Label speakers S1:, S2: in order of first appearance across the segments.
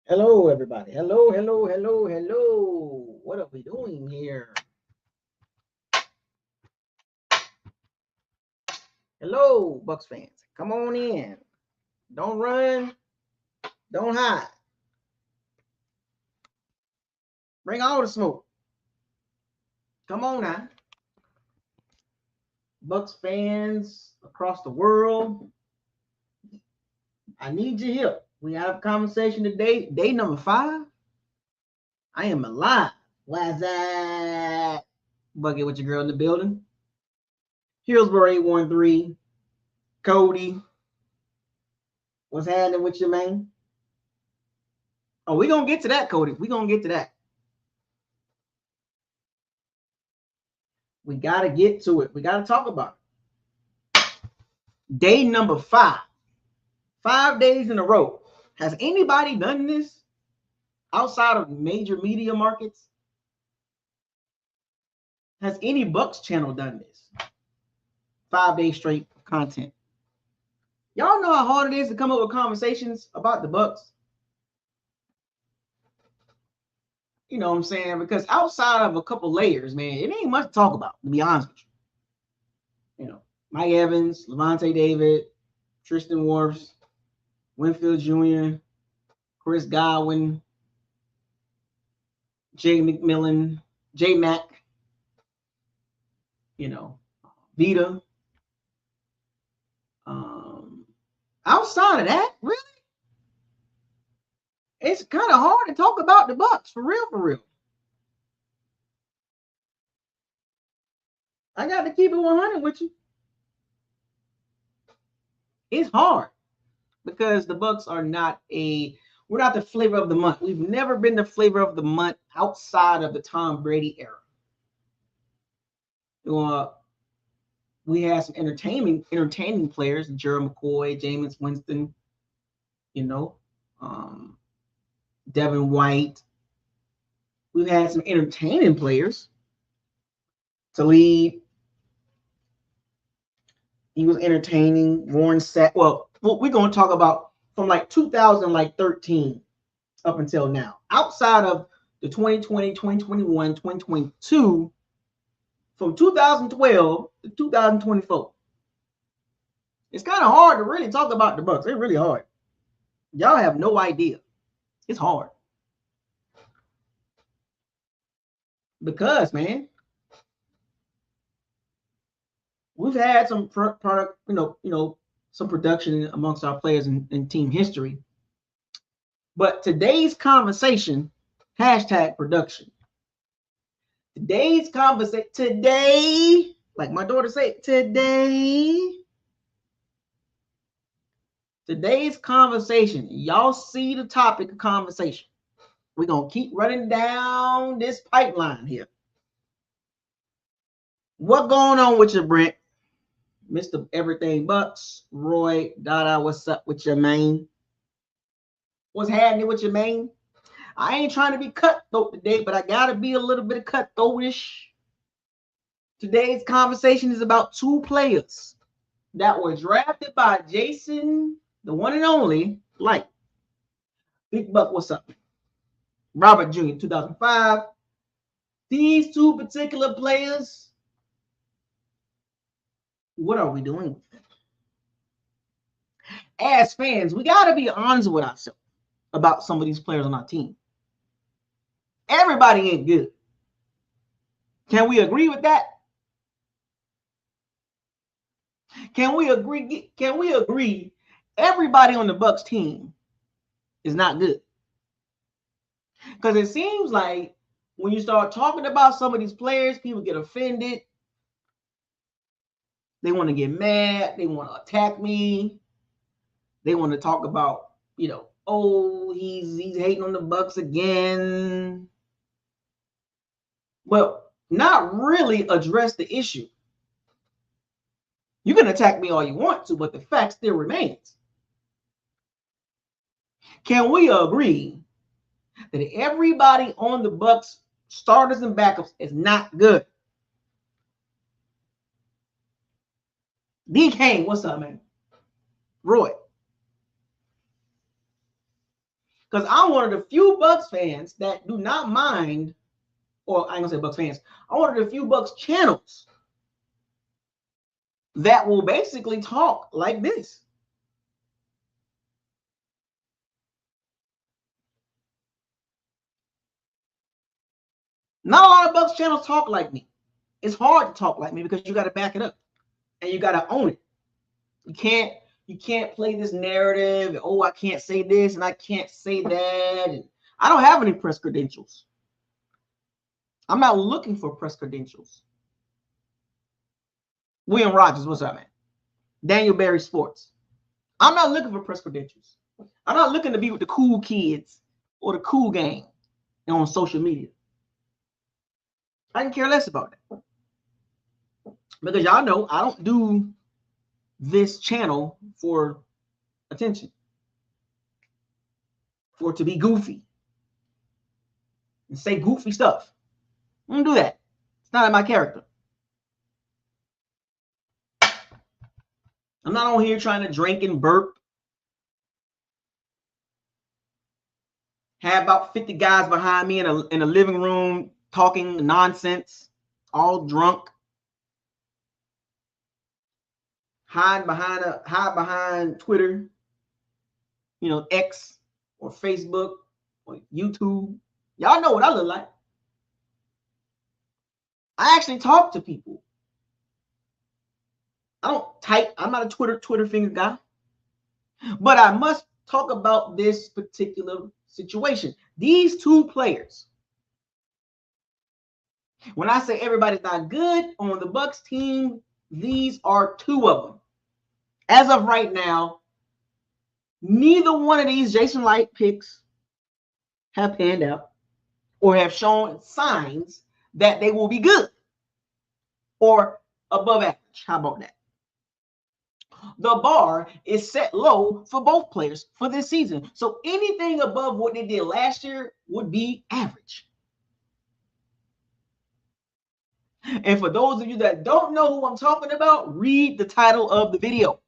S1: Hello, everybody. Hello, hello, hello, hello. What are we doing here? Hello, Bucks fans. Come on in. Don't run. Don't hide. Bring all the smoke. Come on now. Bucks fans across the world. I need your help. We have a conversation today. Day number 5. I am alive. Why's that? Bucket with your girl in the building. Hillsboro 813. Cody. What's happening with you, man? Oh, we're going to get to that, Cody. We're going to get to that. We got to get to it. We got to talk about it. Day number 5. 5 days in a row. Has anybody done this outside of major media markets? Has any Bucks channel done this? 5 days straight content. Y'all know how hard it is to come up with conversations about the Bucks? You know what I'm saying? Because outside of a couple layers, man, it ain't much to talk about, to be honest with you. You know, Mike Evans, Levante David, Tristan Wirfs, Winfield Jr., Chris Godwin, Jay McMillan, J Mac, you know, Vita. Outside of that, really, it's kind of hard to talk about the Bucks for real, for real. I got to keep it 100 with you. It's hard because the Bucks are not we're not the flavor of the month. We've never been the flavor of the month outside of the Tom Brady era. We had some entertaining players, Gerald McCoy, Jameis Winston, you know, Devin White. We've had some entertaining players. Talib, he was entertaining. Warren Sapp. Well, we're going to talk about from like 2013 up until now. Outside of the 2020, 2021, 2022, from 2012 to 2024. It's kind of hard to really talk about the Bucks. It's really hard. Y'all have no idea. It's hard. Because, man, we've had some product, some production amongst our players in team history. But today's conversation, #production. Today's conversation, today, like my daughter said, today's conversation, y'all see the topic of conversation. We're going to keep running down this pipeline here. What going on with you, Brent? Mr. Everything Bucks, Roy, Dada, what's up with your man? What's happening with your man? I ain't trying to be cutthroat today, but I got to be a little bit of cutthroatish. Today's conversation is about 2 players that were drafted by Jason, the one and only, Light. Big Buck, what's up? Robert Jr., 2005. These 2 particular players, what are we doing with them? As fans, we got to be honest with ourselves about some of these players on our team. Everybody ain't good. Can we agree with that? Can we agree everybody on the Bucks team is not good? Because it seems like when you start talking about some of these players, people get offended. They want to get mad. They want to attack me. They want to talk about, oh, he's hating on the Bucks again. But not really address the issue. You can attack me all you want to, but the fact still remains. Can we agree that everybody on the Bucks, starters and backups, is not good? D. Kane, what's up, man? Roy. Because I'm one of the few Bucks fans that do not mind, or I ain't gonna say Bucks fans, I'm one of the few Bucks channels that will basically talk like this. Not a lot of Bucks channels talk like me. It's hard to talk like me because you got to back it up and you got to own it. You can't play this narrative. Oh, I can't say this and I can't say that. And I don't have any press credentials. I'm not looking for press credentials. William Rogers, what's up, man? Daniel Berry Sports. I'm not looking for press credentials. I'm not looking to be with the cool kids or the cool gang on social media. I can care less about that. Because y'all know I don't do this channel for attention, for it to be goofy and say goofy stuff. I don't do that. It's not in my character. I'm not on here trying to drink and burp. Have about 50 guys behind me in a living room talking nonsense, all drunk. Hide behind Twitter, X or Facebook or YouTube. Y'all know what I look like. I actually talk to people. I don't type. I'm not a Twitter finger guy. But I must talk about this particular situation. These two players. When I say everybody's not good on the Bucks team, these are two of them. As of right now, neither one of these Jason Light picks have panned out or have shown signs that they will be good or above average. How about that? The bar is set low for both players for this season. So anything above what they did last year would be average. And for those of you that don't know who I'm talking about, read the title of the video.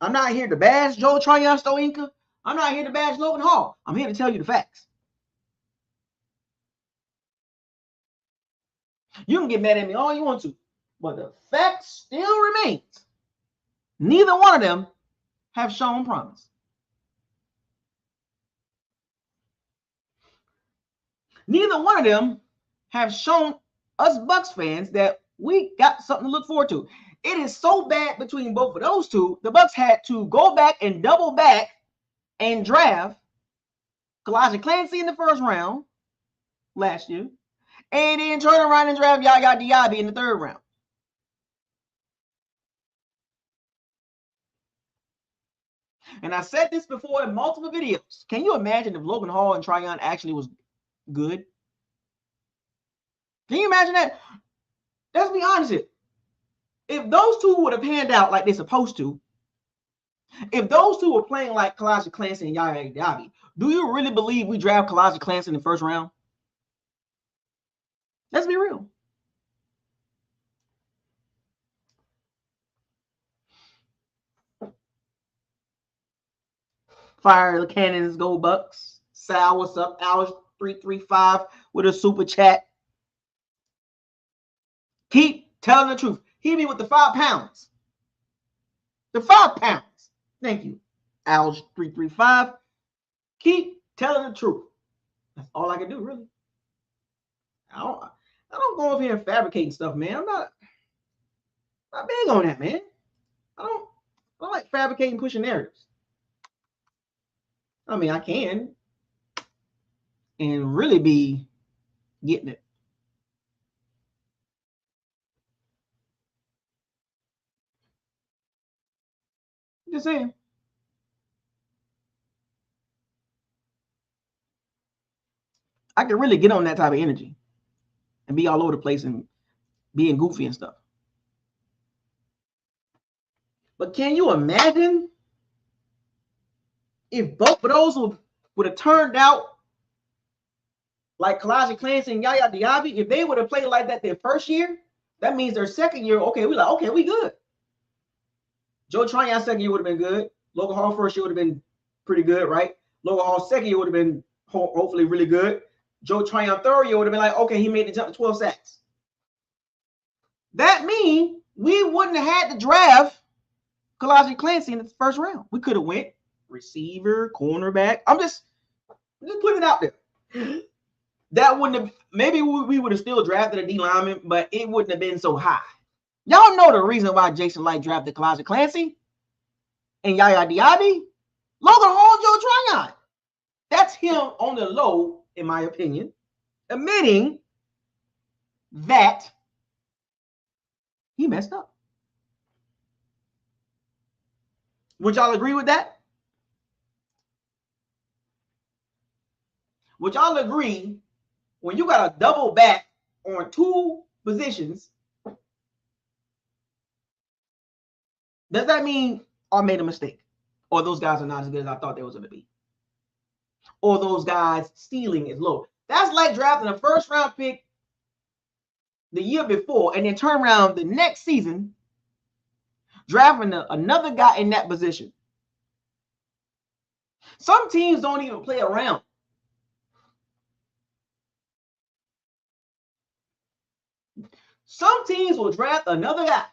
S1: I'm not here to bash Joe Tryon Shoyinka. I'm not here to bash Logan Hall. I'm here to tell you the facts. You can get mad at me all you want to, but the fact still remains. Neither one of them have shown promise. Neither one of them have shown us Bucks fans that we got something to look forward to. It is so bad between both of those two. The Bucks had to go back and double back and draft Elijah Clancy in the first round last year, and then turn around and draft Yaya Diaby in the third round. And I said this before in multiple videos. Can you imagine if Logan Hall and Tryon actually was good? Can you imagine that? Let's be honest here. If those two would have panned out like they're supposed to, if those two were playing like Elijah Clancy and Yaya Diaby, do you really believe we draft Elijah Clancy in the first round? Let's be real. Fire the cannons, go Bucks. Sal, what's up? Alice335 with a super chat. Keep telling the truth. Hit me with the 5 pounds. The 5 pounds. Thank you, Alice335. Keep telling the truth. That's all I can do, really. I don't go over here and fabricating stuff, man. I'm not big on that, man. I don't like fabricating, pushing narratives. I mean, I can and really be getting it. Just saying. I can really get on that type of energy and be all over the place and being goofy and stuff. But can you imagine if both of those would have turned out like Kalijah Clancy and Yaya Diaby, if they would have played like that their first year, that means their second year, okay, we good. Joe Tryon second year would have been good. Logan Hall first year would have been pretty good, right? Logan Hall second year would have been hopefully really good. Joe Tryon third year would have been like, okay, he made the jump to 12 sacks. That means we wouldn't have had to draft Kalijah Clancy in the first round. We could have went receiver, cornerback. I'm just putting it out there. That wouldn't have, maybe we would have still drafted a D lineman, but it wouldn't have been so high. Y'all know the reason why Jason Light drafted Kalijah Clancy and Yaya Diaby? Logan Hall, Joe Tryon. That's him on the low, in my opinion, admitting that he messed up. Would y'all agree with that? Would y'all agree when you got a double back on two positions, does that mean I made a mistake? Or those guys are not as good as I thought they was going to be? Or those guys' ceiling is low? That's like drafting a first round pick the year before and then turn around the next season drafting another guy in that position. Some teams don't even play around. Some teams will draft another guy.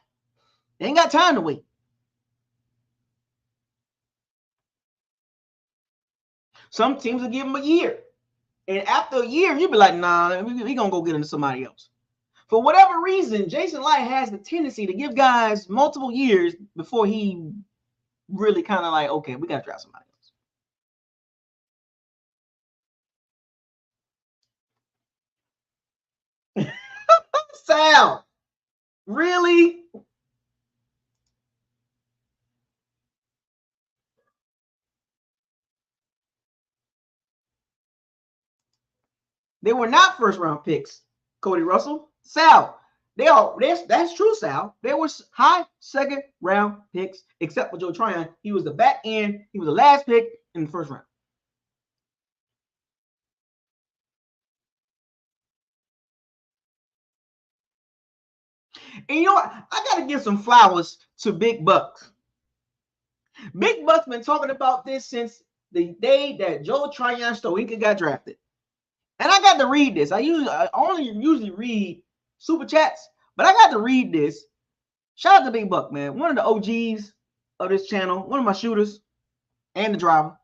S1: They ain't got time to wait. Some teams will give him a year. And after a year, you'll be like, nah, we're going to go get into somebody else. For whatever reason, Jason Light has the tendency to give guys multiple years before he really kind of like, okay, we got to draft somebody else. Sal, really? They were not first round picks, Cody Russell. Sal, that's true, Sal. They were high second round picks, except for Joe Tryon. He was the back end. He was the last pick in the first round. And you know what? I got to give some flowers to Big Bucks. Big Bucks been talking about this since the day that Joe Tryon Shoyinka got drafted. And I got to read this. I only usually read super chats, but I got to read this. Shout out to Big Buck, man. One of the OGs of this channel, one of my shooters, and the driver.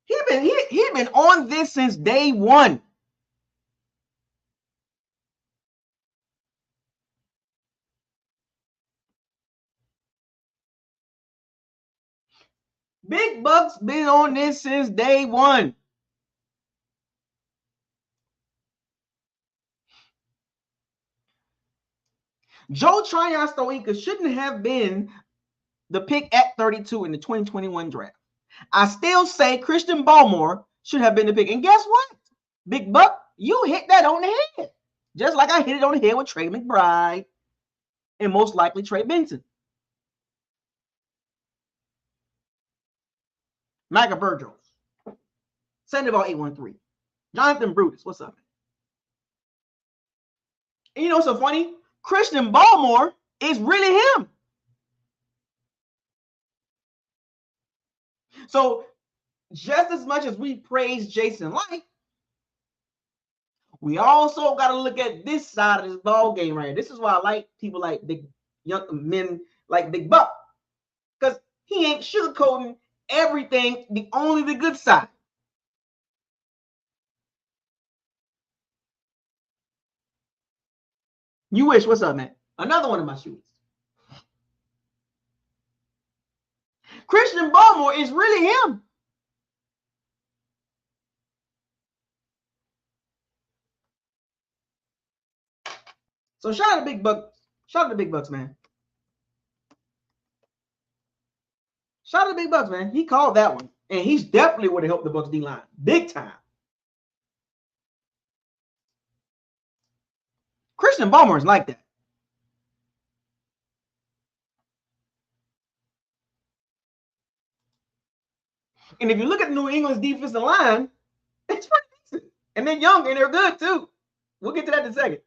S1: He been on this since day one. Big Buck's been on this since day one. Joe Tryon Shoyinka shouldn't have been the pick at 32 in the 2021 draft. I still say Christian Baltimore should have been the pick. And guess what? Big Buck, you hit that on the head. Just like I hit it on the head with Trey McBride and most likely Trey Benson. Micah Burgos. Sandoval 813. Jonathan Brutus. What's up, man? And you know what's so funny? Christian Baltimore is really him. So just as much as we praise Jason Light, we also got to look at this side of this ball game right here. This is why I like people like big young men like Big Buck, because he ain't sugarcoating everything, only the good side. You wish, what's up, man? Another one of my shooters. Christian Baltimore is really him. So shout out to Big Buck. Shout out to Big Bucks, man. Shout out to Big Bucks, man. He called that one. And he's definitely would have helped the Bucks D line. Big time. Christian Baltimore is like that. And if you look at New England's defensive line, it's pretty decent. And they're young and they're good too. We'll get to that in a second.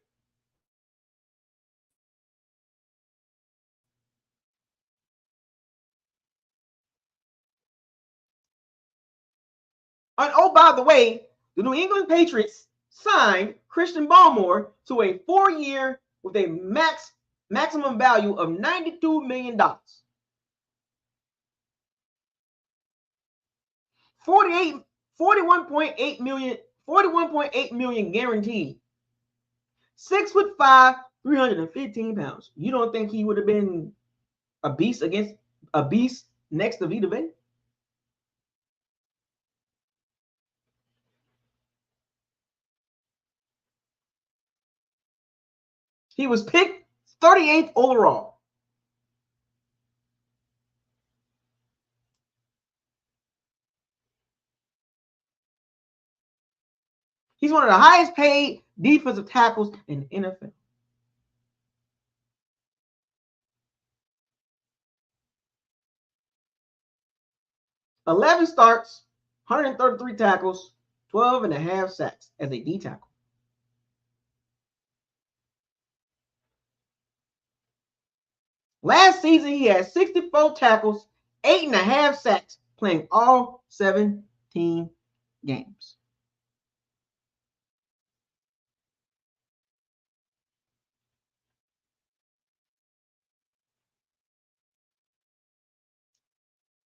S1: And oh, by the way, the New England Patriots signed Christian Barmore to a 4-year with a maximum value of $92 million. 41.8 million guaranteed. 6'5", 315 pounds. You don't think he would have been a beast next to Vita Vea? He was picked 38th overall. He's one of the highest paid defensive tackles in the NFL. $11 starts, 133 tackles, 12.5 sacks as a D tackle. Last season, he had 64 tackles, 8.5 sacks, playing all 17 games.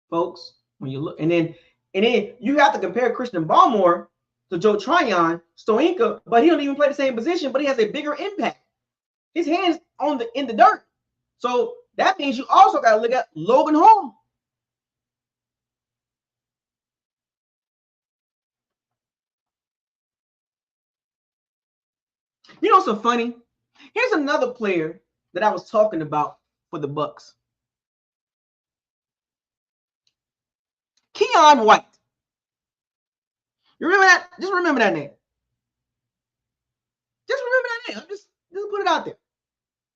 S1: Folks, when you look, and then you have to compare Christian Barmore to Joe Tryon, Shoyinka, but he don't even play the same position, but he has a bigger impact. His hands in the dirt. So that means you also got to look at Logan Hall. You know what's so funny? Here's another player that I was talking about for the Bucs. Keon White. You remember that? Just remember that name. Just remember that name. Just put it out there.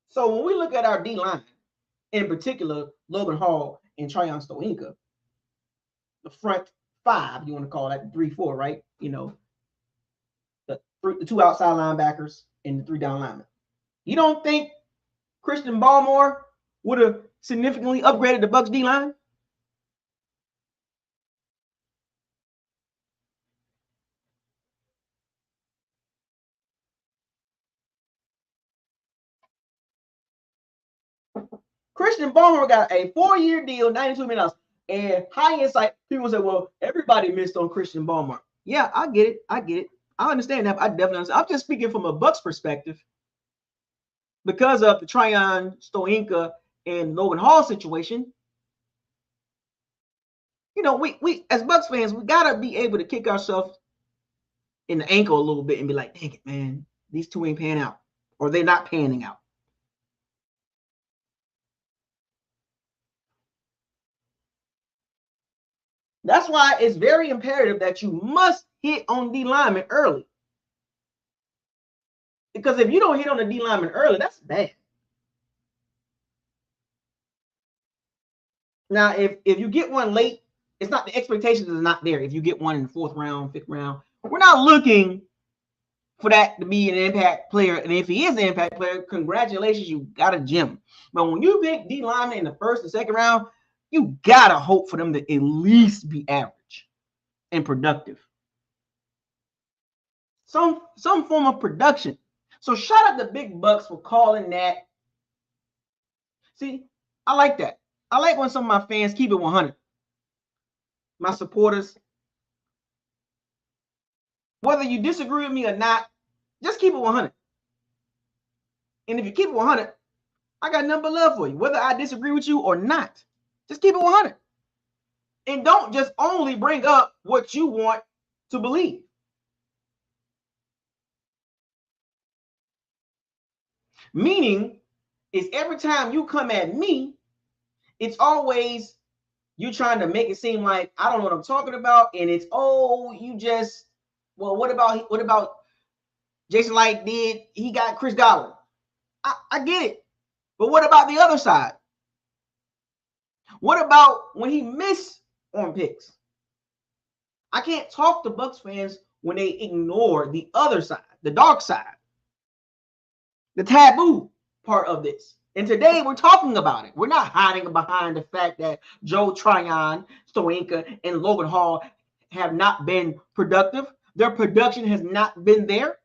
S1: So when we look at our D line, in particular, Logan Hall and Tryon Shoyinka, the front five, you want to call that 3-4, right? You know, the two outside linebackers and the 3 down linemen. You don't think Christian Barmore would have significantly upgraded the Bucs D line? Christian Barmore got a 4-year deal, $92 million. And high insight, people say, well, everybody missed on Christian Barmore. Yeah, I get it. I understand that. I definitely understand. I'm just speaking from a Bucs perspective because of the Tryon, Shoyinka, and Logan Hall situation. You know, we as Bucs fans, we gotta be able to kick ourselves in the ankle a little bit and be like, dang it, man, these two ain't panning out, or they're not panning out. That's why it's very imperative that you must hit on D lineman early. Because if you don't hit on the D lineman early, that's bad. Now, if you get one late, it's not, the expectations is not there. If you get one in the 4th round, 5th round, we're not looking for that to be an impact player. And if he is an impact player, congratulations, you got a gem. But when you pick D lineman in the 1st and 2nd round, you gotta hope for them to at least be average and productive. Some form of production. So shout out the big Bucs for calling that. See, I like that. I like when some of my fans keep it 100. My supporters, whether you disagree with me or not, just keep it 100. And if you keep it 100, I got nothing but love for you, whether I disagree with you or not. Just keep it 100. And don't just only bring up what you want to believe. Meaning is every time you come at me, it's always you trying to make it seem like I don't know what I'm talking about, and it's, oh, you just, well, what about Jason Light did? He got Chris Godwin. I get it, but what about the other side? What about when he missed on picks? I can't talk to Bucs fans when they ignore the other side, the dark side, the taboo part of this. And today we're talking about it. We're not hiding behind the fact that Joe Tryon, Shoyinka, and Logan Hall have not been productive. Their production has not been there.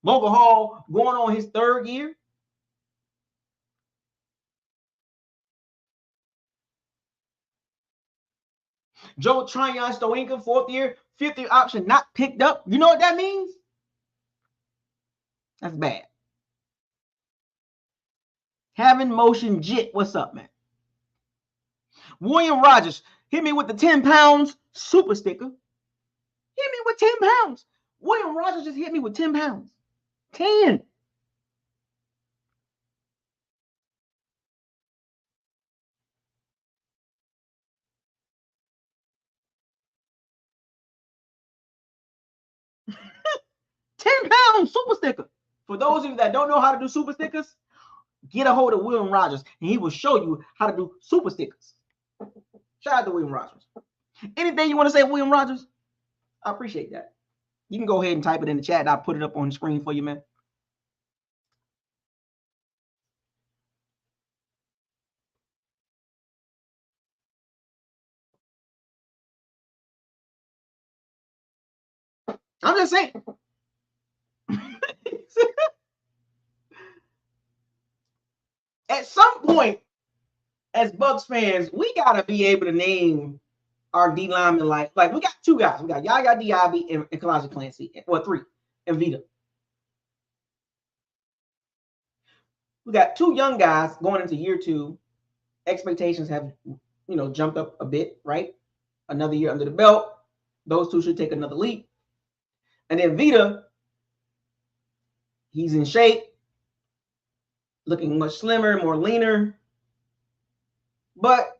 S1: Logan Hall going on his third year. Joe Tryon, Shoyinka, fourth year, fifth year option not picked up. You know what that means? That's bad. Having motion jit. What's up, man? William Rogers hit me with the 10 pounds super sticker. Hit me with 10 pounds. William Rogers just hit me with 10 pounds. 10. £10 super sticker. For those of you that don't know how to do super stickers, get a hold of William Rogers and he will show you how to do super stickers. Shout out to William Rogers. Anything you want to say, William Rogers? I appreciate that. You can go ahead and type it in the chat and I'll put it up on the screen for you, man. I'm just saying. At some point, as Bucks fans, we gotta be able to name our D linemen like we got two guys. We got Yaya Diaby and Kalaja Clancy, or three, and Vita. We got two young guys going into year two. Expectations have, jumped up a bit, right? Another year under the belt. Those two should take another leap. And then Vita, he's in shape, looking much slimmer, more leaner, but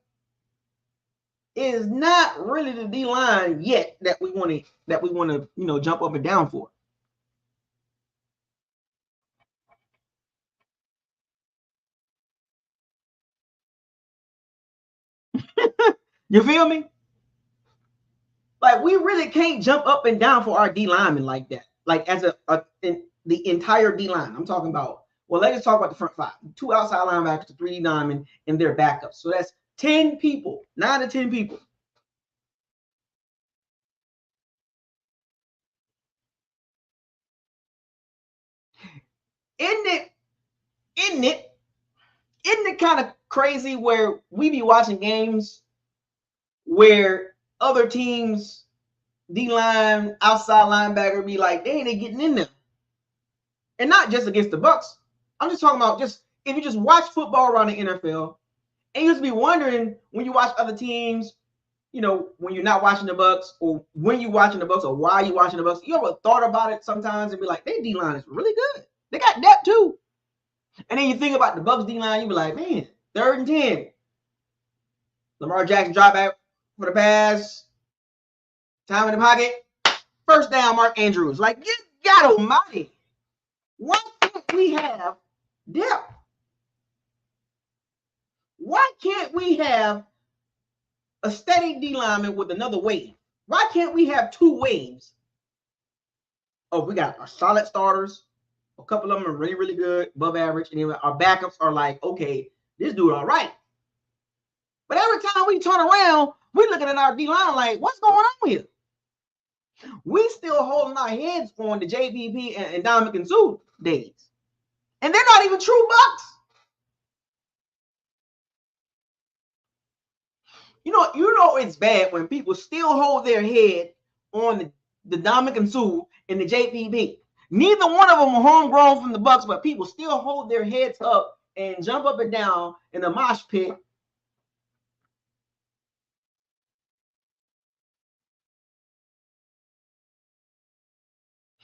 S1: is not really the D line yet that we want to jump up and down for. You feel me? Like, we really can't jump up and down for our D linemen like that. Like, as in the entire D line. I'm talking about, well, let's just talk about the front five. 2 outside linebackers, 3 D linemen, and their backups. So that's 10 people, 9 to 10 people. Isn't it kind of crazy where we be watching games where other teams D-line, outside linebacker be like, they ain't getting in there. And not just against the Bucks. I'm just talking about just if you just watch football around the NFL, and you just be wondering when you watch other teams, when you're not watching the Bucks, or when you're watching the Bucks, or why you watching the Bucks. You ever thought about it sometimes and be like, their D-line is really good. They got depth too. And then you think about the Bucks D-line, you be like, man, 3rd and 10. Lamar Jackson drop back for the pass. Time in the pocket. First down, Mark Andrews. Like, good God almighty. Why can't we have depth? Why can't we have a steady D lineman with another wave? Why can't we have 2 waves? Oh, we got our solid starters. A couple of them are really, really good, above average. And then our backups are like, okay, this dude all right. But every time we turn around, we're looking at our D line like, what's going on here? We still holding our heads on the JPP and Dominican Sue days. And they're not even true Bucks. You know it's bad when people still hold their head on the Dominican Sue and the JPP. Neither one of them are homegrown from the Bucks, but people still hold their heads up and jump up and down in the mosh pit.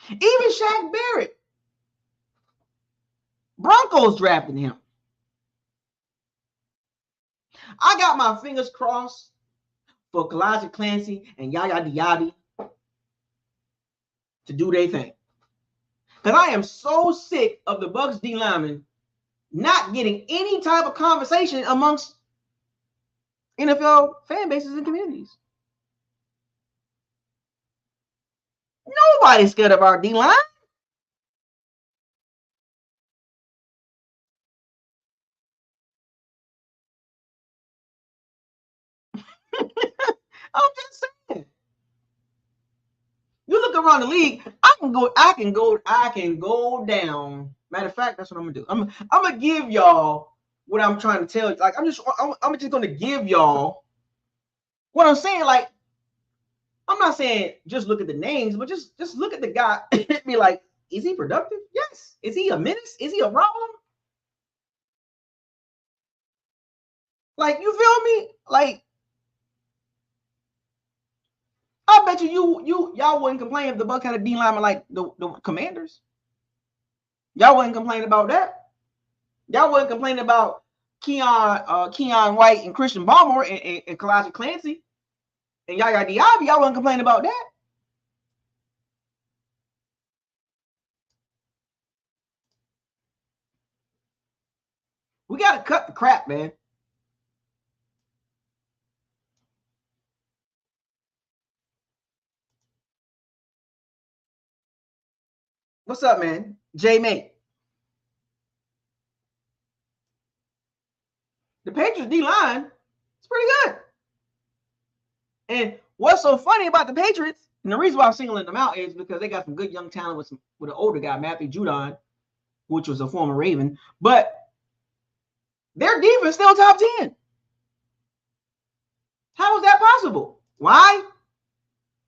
S1: Even Shaq Barrett. Broncos drafting him. I got my fingers crossed for Kalaja Clancy and Yaya Diaby to do their thing. Because I am so sick of the Bucks D linemen not getting any type of conversation amongst NFL fan bases and communities. Nobody's scared of our D-line. I'm just saying. You look around the league, I can go down. Matter of fact, that's what I'm gonna do. I'm gonna give y'all what I'm trying to tell you. Like I'm just gonna give y'all what I'm saying. Like I'm not saying just look at the names, but just look at the guy and be like, is he productive? Yes. Is he a menace? Is he a problem? Like, you feel me? Like, I bet y'all wouldn't complain if the Bucs had a D lineman like the Commanders. Y'all wouldn't complain about that. Y'all wouldn't complain about Keon White and Christian Balmer and Kalijah Clancy and Yaya Diaby. Y'all wouldn't complain about that. We got to cut the crap, man. What's up, man? J Mate. The Patriots D line is pretty good. And what's so funny about the Patriots, and the reason why I'm singling them out is because they got some good young talent with an older guy, Matthew Judon, which was a former Raven, but their defense still top 10. How is that possible? Why?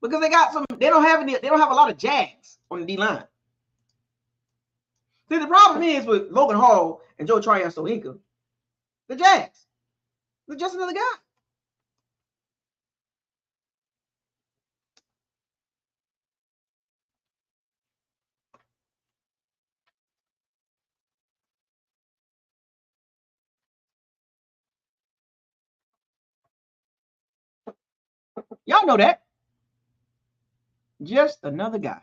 S1: Because they don't have a lot of Jags on the D line. See, the problem is with Logan Hall and Joe Tryon Shoyinka, the Jags. They're just another guy. Y'all know that. Just another guy.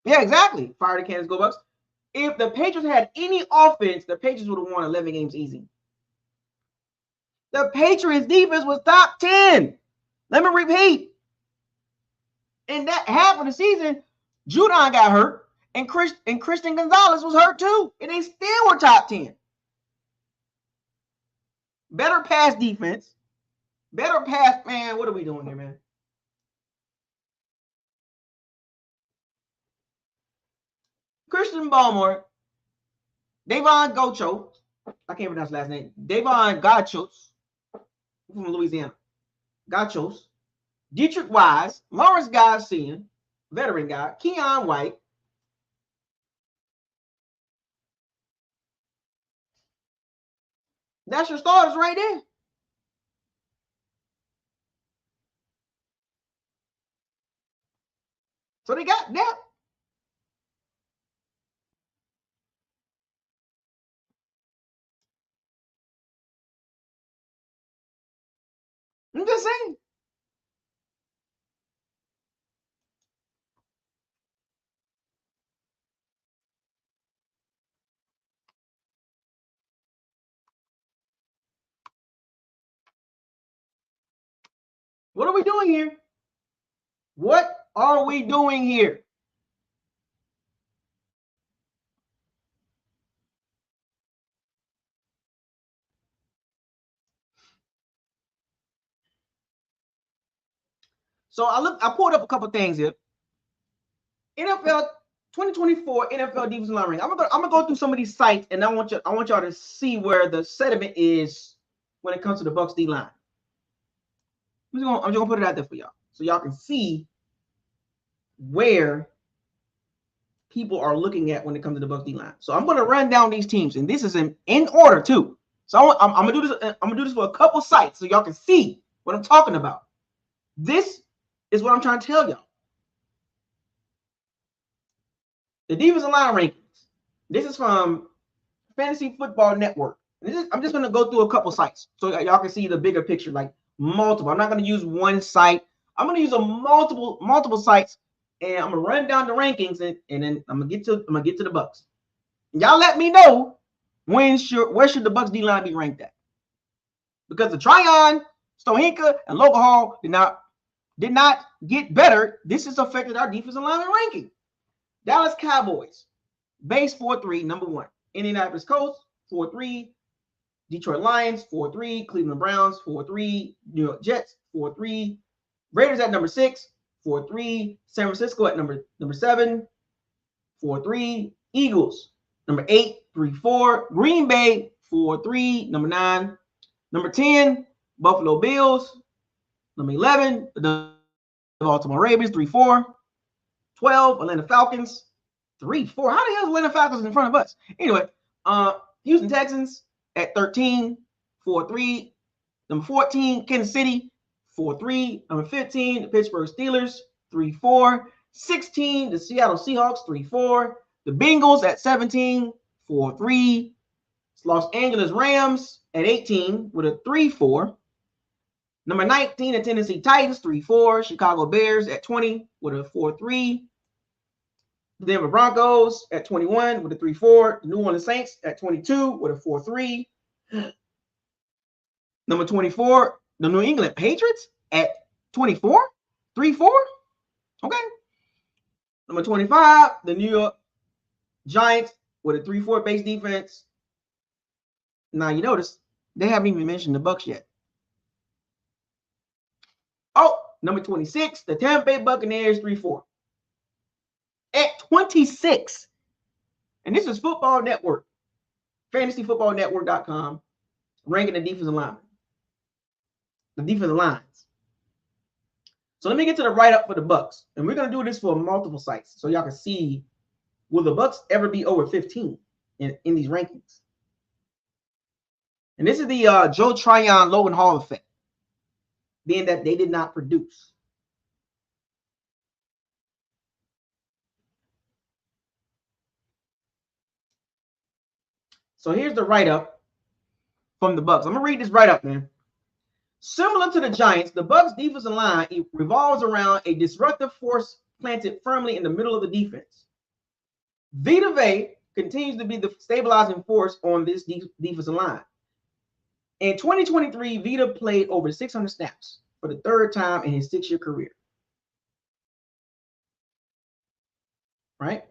S1: Yeah, exactly. Fire the Kansas Go Bucks. If the Patriots had any offense, the Patriots would have won 11 games easy. The Patriots defense was top 10. Let me repeat. In that half of the season, Judon got hurt, and Christian Gonzalez was hurt too, and they still were top 10. Better pass defense. Better pass, man. What are we doing here, man? Christian Balmer, Davon Gocho, I can't pronounce his last name. Davon Gachos from Louisiana. Gachos, Dietrich Wise, Lawrence Garcia, veteran guy, Keon White. That's your starters right there. So they got depth. I'm just saying. What are we doing here? What are we doing here? So I pulled up a couple things here. NFL 2024 NFL defensive line ranking. I'm gonna go through some of these sites, and I want y'all to see where the sediment is when it comes to the Bucs D line. I'm just gonna put it out there for y'all, so y'all can see where people are looking at when it comes to the Bucs D line. So I'm gonna run down these teams, and this is in order too. So I'm gonna do this. I'm gonna do this for a couple sites, so y'all can see what I'm talking about. This is what I'm trying to tell y'all. The defensive line rankings. This is from Fantasy Football Network. I'm just going to go through a couple sites so y'all can see the bigger picture, like multiple. I'm not going to use one site. I'm going to use multiple sites, and I'm going to run down the rankings, and then I'm going to get to the Bucs. Y'all let me know where should the Bucs D line be ranked at? Because the Tryon, Shoyinka, and Logan Hall did not did not get better. This has affected our defensive lineman ranking. Dallas Cowboys, base 4-3, number 1. Indianapolis Colts, 4-3. Detroit Lions, 4-3. Cleveland Browns, 4-3. New York Jets, 4-3. Raiders at number 6, 4-3. San Francisco at number 7, 4-3. Eagles, number 8, 3-4. Green Bay, 4-3. Number 9. Number 10, Buffalo Bills. Number 11, the Baltimore Ravens, 3-4. 12, Atlanta Falcons, 3-4. How the hell is Atlanta Falcons in front of us? Anyway, Houston Texans at 13, 4-3. Number 14, Kansas City, 4-3. Number 15, the Pittsburgh Steelers, 3-4. 16, the Seattle Seahawks, 3-4. The Bengals at 17, 4-3. Los Angeles Rams at 18 with a 3-4. Number 19, the Tennessee Titans, 3-4. Chicago Bears at 20 with a 4-3. The Denver Broncos at 21 with a 3-4. The New Orleans Saints at 22 with a 4-3. Number 24, the New England Patriots at 24, 3-4. Okay. Number 25, the New York Giants with a 3-4 base defense. Now you notice they haven't even mentioned the Bucs yet. Oh, number 26, the Tampa Bay Buccaneers, 3-4. At 26. And this is Football Network, fantasyfootballnetwork.com, ranking the defensive linemen. The defensive lines. So let me get to the write-up for the Bucs. And we're going to do this for multiple sites so y'all can see, will the Bucs ever be over 15 in these rankings? And this is the Joe Tryon Logan Hall effect, being that they did not produce. So here's the write-up from the Bucs. I'm going to read this write-up, man. Similar to the Giants, the Bucs defensive line revolves around a disruptive force planted firmly in the middle of the defense. Vita Vea continues to be the stabilizing force on this defensive line. In 2023, Vita played over 600 snaps for the 3rd time in his 6-year career. Right?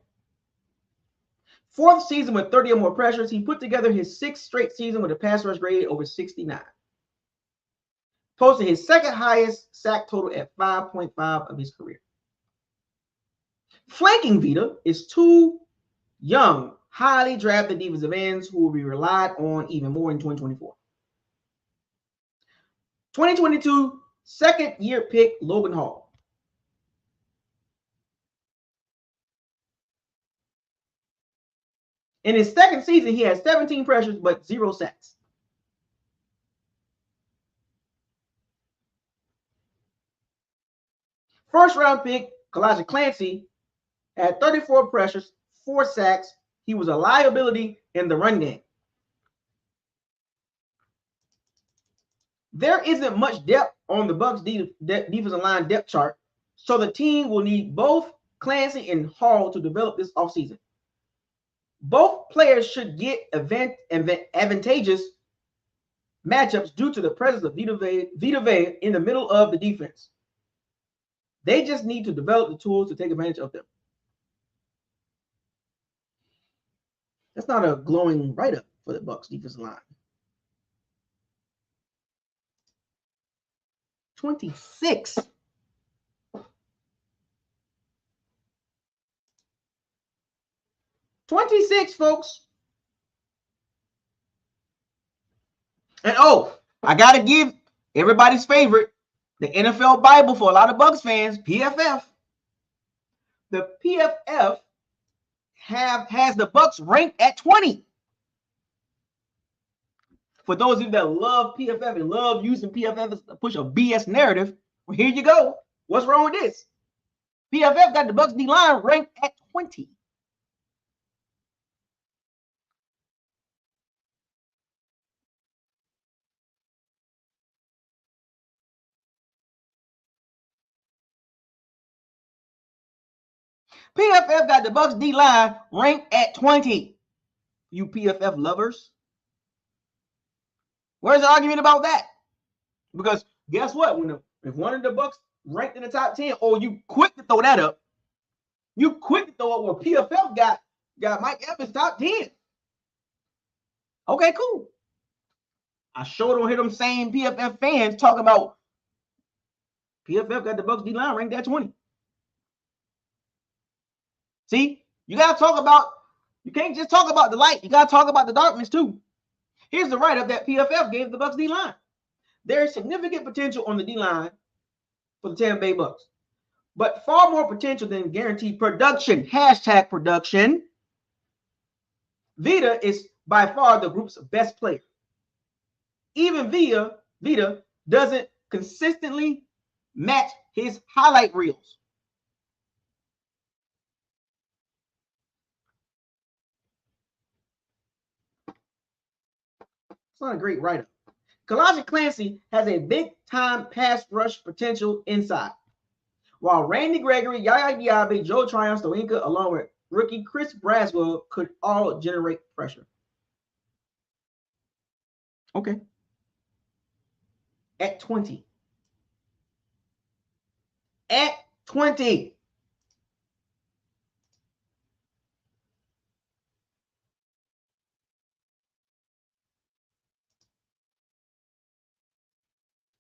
S1: 4th season with 30 or more pressures. He put together his 6th straight season with a pass rush grade over 69. Posted his 2nd highest sack total at 5.5 of his career. Flanking Vita is 2 young, highly drafted defensive ends who will be relied on even more in 2024. 2022 2nd-year pick Logan Hall. In his 2nd season, he has 17 pressures but 0 sacks. First-round pick Elijah Clancy had 34 pressures, 4 sacks. He was a liability in the run game. There isn't much depth on the Bucs defensive line depth chart, so the team will need both Clancy and Hall to develop this offseason. Both players should get advantageous matchups due to the presence of Vita Vea in the middle of the defense. They just need to develop the tools to take advantage of them. That's not a glowing write-up for the Bucs defensive line. 26. Folks. And I gotta give everybody's favorite, the NFL Bible for a lot of Bucs fans, PFF. The PFF has the Bucs ranked at 20. For those of you that love PFF and love using PFF to push a BS narrative, well, here you go. What's wrong with this? PFF got the Bucs D-line ranked at 20. PFF got the Bucs D-line ranked at 20. You PFF lovers. Where's the argument about that? Because guess what? If one of the Bucs ranked in the top 10, or you quick to throw that up. You quick to throw up where PFF got Mike Evans top 10. Okay, cool. I sure don't hear them same PFF fans talking about PFF got the Bucs D line ranked at 20. See, you gotta talk about, you can't just talk about the light, you gotta talk about the darkness too. Here's the write-up that PFF gave the Bucs D line. There is significant potential on the D line for the Tampa Bay Bucs, but far more potential than guaranteed production. Hashtag production. Vita is by far the group's best player. Even Vita doesn't consistently match his highlight reels. It's not a great write-up. Kalaji Clancy has a big-time pass rush potential inside, while Randy Gregory, Yaya Diaby, Joe Tryon, Shoyinka, along with rookie Chris Braswell, could all generate pressure. Okay. At 20. At 20.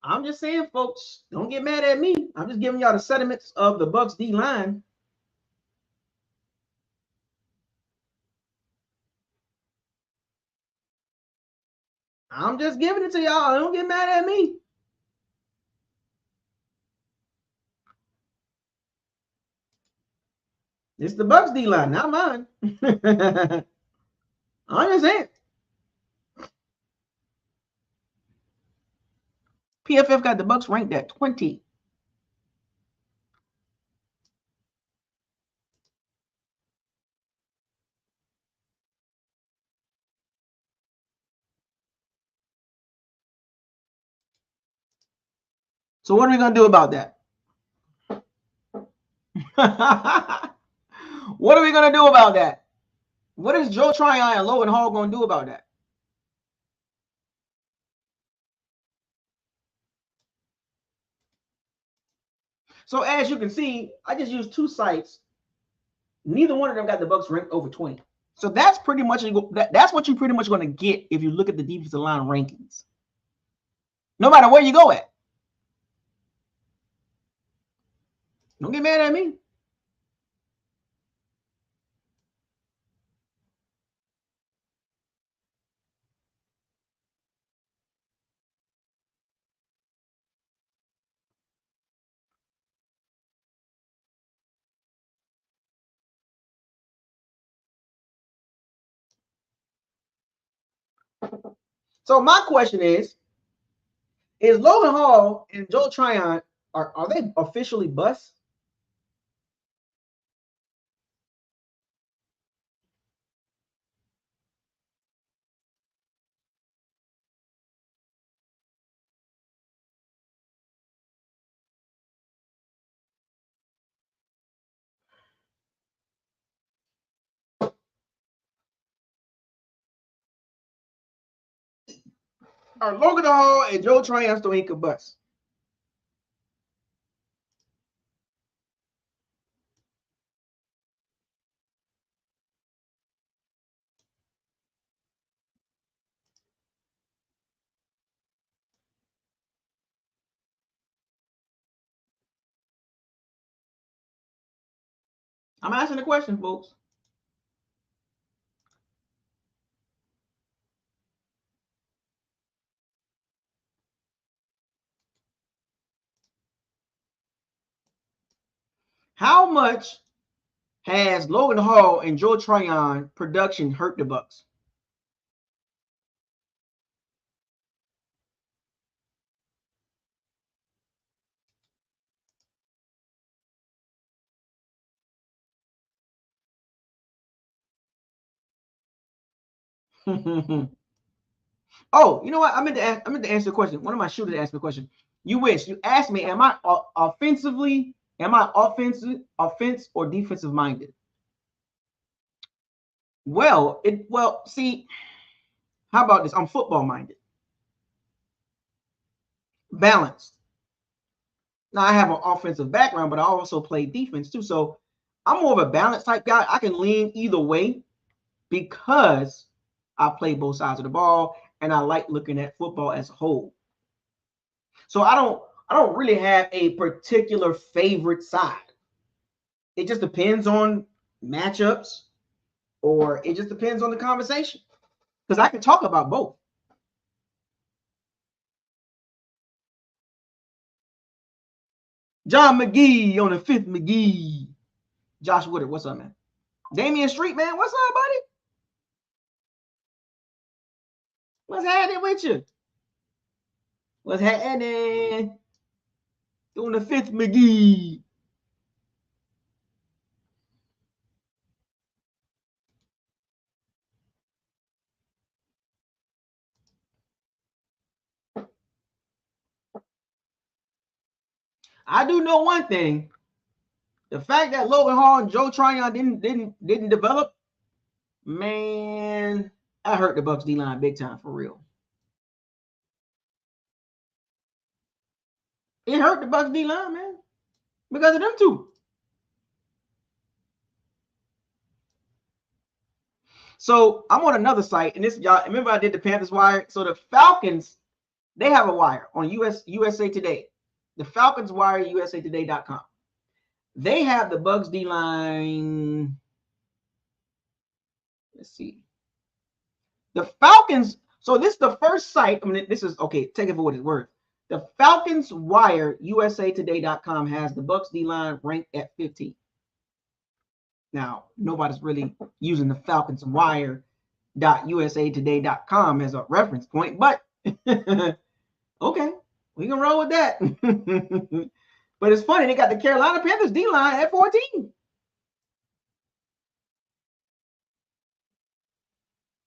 S1: I'm just saying, folks, don't get mad at me. I'm just giving y'all the sentiments of the Bucs D line. I'm just giving it to y'all. Don't get mad at me. It's the Bucs D line, not mine. I'm just saying. PFF got the Bucs ranked at 20. So what are we going to do about that? What are we going to do about that? What is Joe Tryon and Logan Hall going to do about that? So as you can see, I just used two sites. Neither one of them got the Bucs ranked over 20. So that's pretty much that's what you're pretty much going to get if you look at the defensive line rankings. No matter where you go at. Don't get mad at me. So my question is Logan Hall and Joe Tryon, are they officially busts? Are Logan Hall and Joe Tryon still ain't busts? I'm asking the question, folks. How much has Logan Hall and Joe Tryon production hurt the Bucs? Oh, you know what? I meant to answer the question. One of my shooters asked me a question. You asked me, am I offense or defensive minded? Well, see, how about this? I'm football minded. Balanced. Now, I have an offensive background, but I also play defense too. So I'm more of a balanced type guy. I can lean either way because I play both sides of the ball and I like looking at football as a whole. So I don't really have a particular favorite side. It just depends on matchups, or it just depends on the conversation. Because I can talk about both. John McGee on the 5th McGee. Josh Woodard, what's up, man? Damian Street, man, what's up, buddy? What's happening with you? What's happening? On the 5th McGee. I do know one thing. The fact that Logan Hall and Joe Tryon didn't develop, man, I hurt the Bucs D-line big time for real. It hurt the Bucs D-line, man, because of them two. So I'm on another site, and this, y'all remember I did the Panthers wire. So the Falcons, they have a wire on USA Today. The Falcons wire, usatoday.com. They have the Bucs D-line. Let's see. The Falcons. So this is the first site. I mean, this is okay. Take it for what it's worth. The Falcons wire, usatoday.com, has the Bucs D-line ranked at 15. Now, nobody's really using the Falcons wire.usatoday.com as a reference point, but okay, we can roll with that. But it's funny, they got the Carolina Panthers D-line at 14.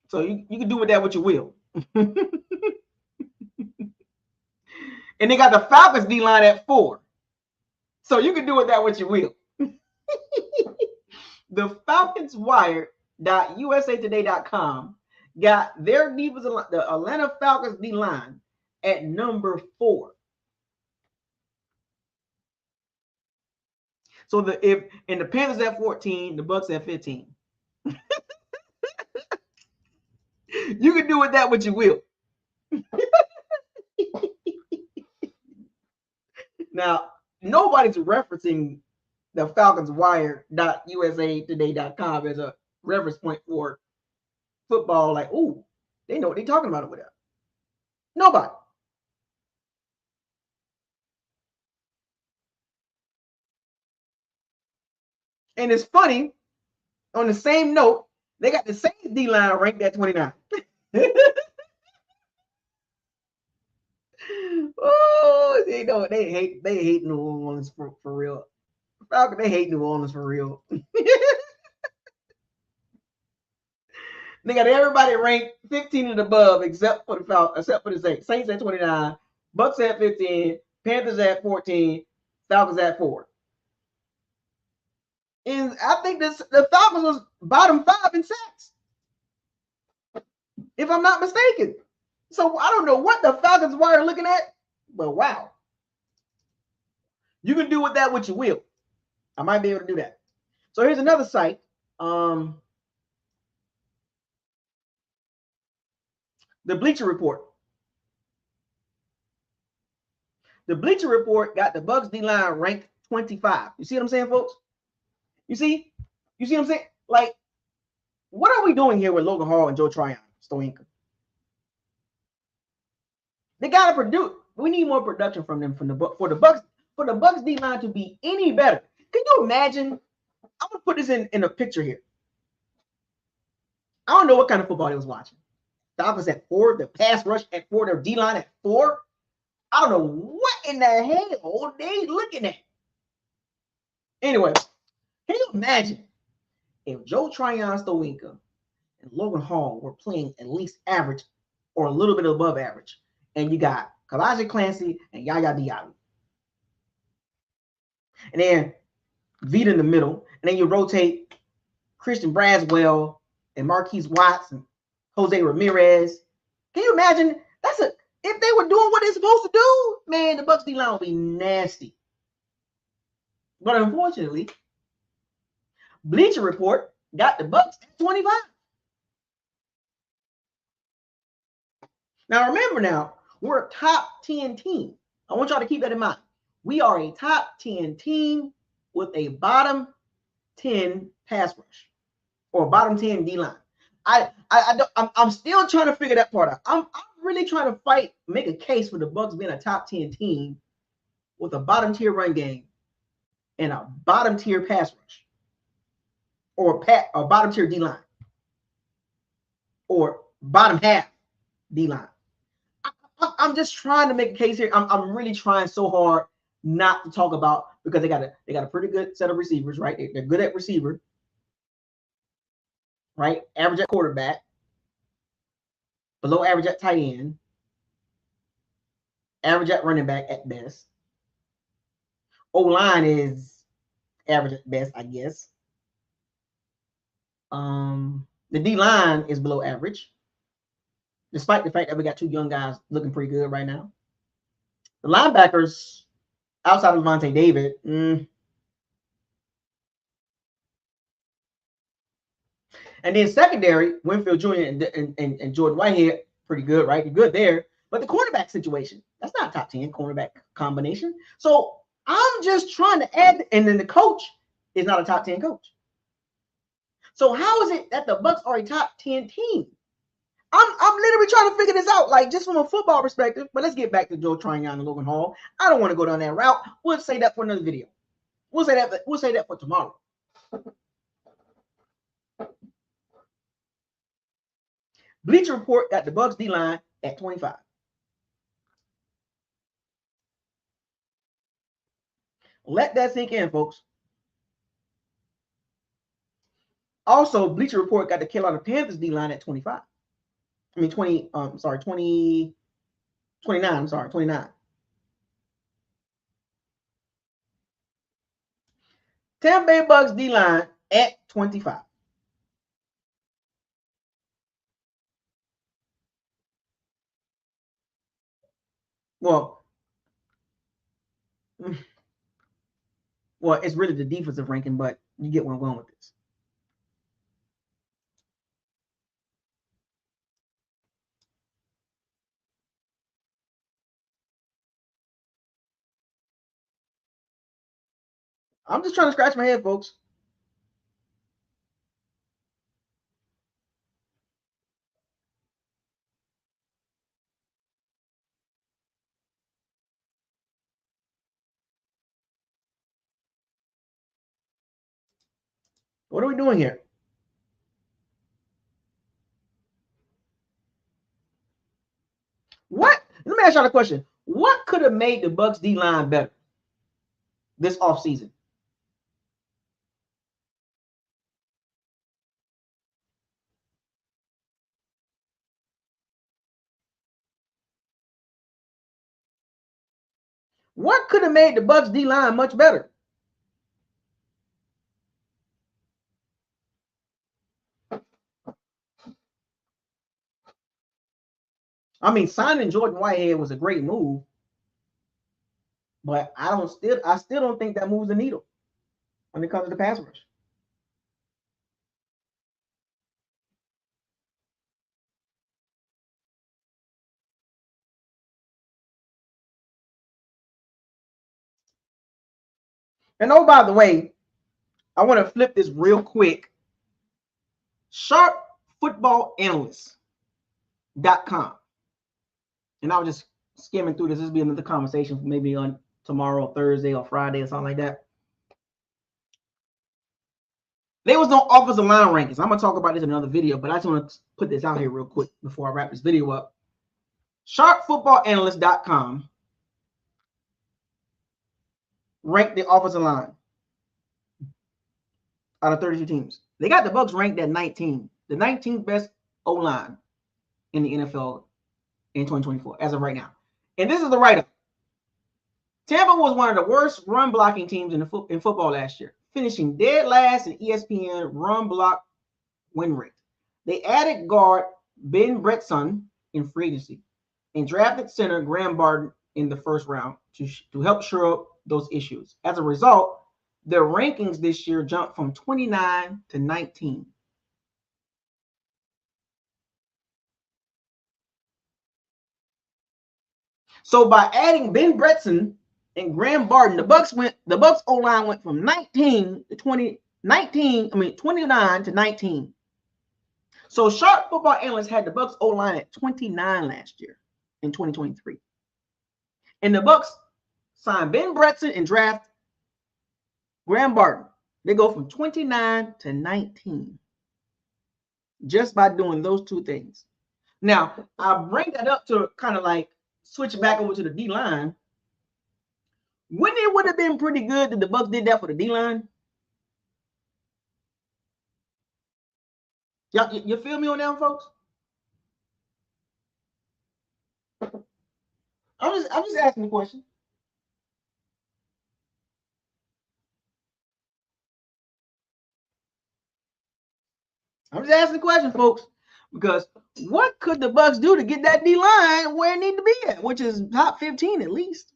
S1: So you can do with that what you will. And they got the Falcons D-line at 4. So you can do with that what you will. The Falcons wire.usatoday.com got their defense, the Atlanta Falcons D-line, at number 4. So the Panthers at 14, the Bucs at 15. You can do with that what you will. Now, nobody's referencing the Falcons wire.usatoday.com as a reference point for football. Like, ooh, they know what they're talking about over there. Nobody. And it's funny, on the same note, they got the same D-line ranked at 29. Oh, they hate New Orleans for real. Falcon, they hate New Orleans for real. They got everybody ranked 15 and above except for the Saints. Saints at 29, Bucs at 15, Panthers at 14, Falcons at 4. And I think the Falcons was bottom 5 in sacks, if I'm not mistaken. So I don't know what the Falcons wire looking at, but wow. You can do with that what you will. I might be able to do that. So here's another site. The Bleacher Report. The Bleacher Report got the Bucs D-line ranked 25. You see what I'm saying, folks? You see what I'm saying? Like, what are we doing here with Logan Hall and Joe Tryon, Shoyinka? They gotta produce. We need more production from them for the Bucs D-line to be any better. Can you imagine? I'm gonna put this in a picture here. I don't know what kind of football they was watching. Falcons at 4, the pass rush at 4, their D-line at 4. I don't know what in the hell they looking at. Anyway, can you imagine if Joe Tryon, Shoyinka, and Logan Hall were playing at least average or a little bit above average, and you got Kalaji Clancy and Yaya Diaby, and then Vita in the middle, and then you rotate Christian Braswell and Marquise Watts and Jose Ramirez. Can you imagine? If they were doing what they're supposed to do, man, the Bucs D-line would be nasty. But unfortunately, Bleacher Report got the Bucs at 25. Now remember, we're a top 10 team. I want y'all to keep that in mind. We are a top 10 team with a bottom 10 pass rush or bottom 10 D line. I'm still trying to figure that part out. I'm really trying to make a case for the Bucs being a top 10 team with a bottom tier run game and a bottom tier pass rush or bottom tier D line or bottom half D line. I'm just trying to make a case here. I'm really trying so hard not to talk about, because they got a pretty good set of receivers, right? They're good at receiver, right? Average at quarterback, below average at tight end, average at running back at best. O-line is average at best, I guess. The D-line is below average, despite the fact that we got two young guys looking pretty good right now. The linebackers, outside of Vontae David, and then secondary, Winfield Jr. and Jordan Whitehead, pretty good, right? They're good there. But the cornerback situation, that's not a top 10 cornerback combination. So I'm just trying to add, and then the coach is not a top 10 coach. So how is it that the Bucs are a top 10 team? I'm literally trying to figure this out, like just from a football perspective. But let's get back to Joe Tryon and Logan Hall. I don't want to go down that route. We'll say that for another video. We'll say that for tomorrow. Bleacher Report got the Bucs D-line at 25. Let that sink in, folks. Also, Bleacher Report got the Carolina Panthers D-line at 25. I mean 29, I'm sorry, 29. Tampa Bay Bucks D-line at 25. Well, it's really the defensive ranking, but you get where I'm going with this. I'm just trying to scratch my head, folks. What are we doing here? What? Let me ask y'all a question. What could have made the Bucs D-line better this offseason? What could have made the Bucs D-line much better? I mean, signing Jordan Whitehead was a great move, but I still don't think that moves the needle when it comes to the pass rush. And oh, by the way, I want to flip this real quick. SharpFootballAnalyst.com. And I was just skimming through this. This will be another conversation maybe on tomorrow, Thursday, or Friday, or something like that. There was no offensive line rankings. I'm going to talk about this in another video, but I just want to put this out here real quick before I wrap this video up. SharpFootballAnalyst.com ranked the offensive line out of 32 teams. They got the Bucs ranked at 19, the 19th best O-line in the NFL in 2024 as of right now. And this is the write-up. Tampa was one of the worst run blocking teams in football last year, finishing dead last in ESPN run block win rate. They added guard Ben Brettson in free agency and drafted center Graham Barton in the first round to help shore up those issues. As a result, their rankings this year jumped from 29 to 19. So by adding Ben Bretzen and Graham Barton, the Bucks O-line went from 29 to 19. So Sharp Football Analysts had the Bucks O-line at 29 last year in 2023. And the Bucks signed Ben Bretzen and draft Graham Barton. They go from 29 to 19 just by doing those two things. Now, I bring that up to kind of like switch back over to the D-line. Wouldn't it would have been pretty good that the Bucks did that for the D-line? Y'all, you feel me on that, folks? I'm just asking the question. I'm just asking the question, folks, because what could the Bucks do to get that D-line where it need to be at, which is top 15 at least?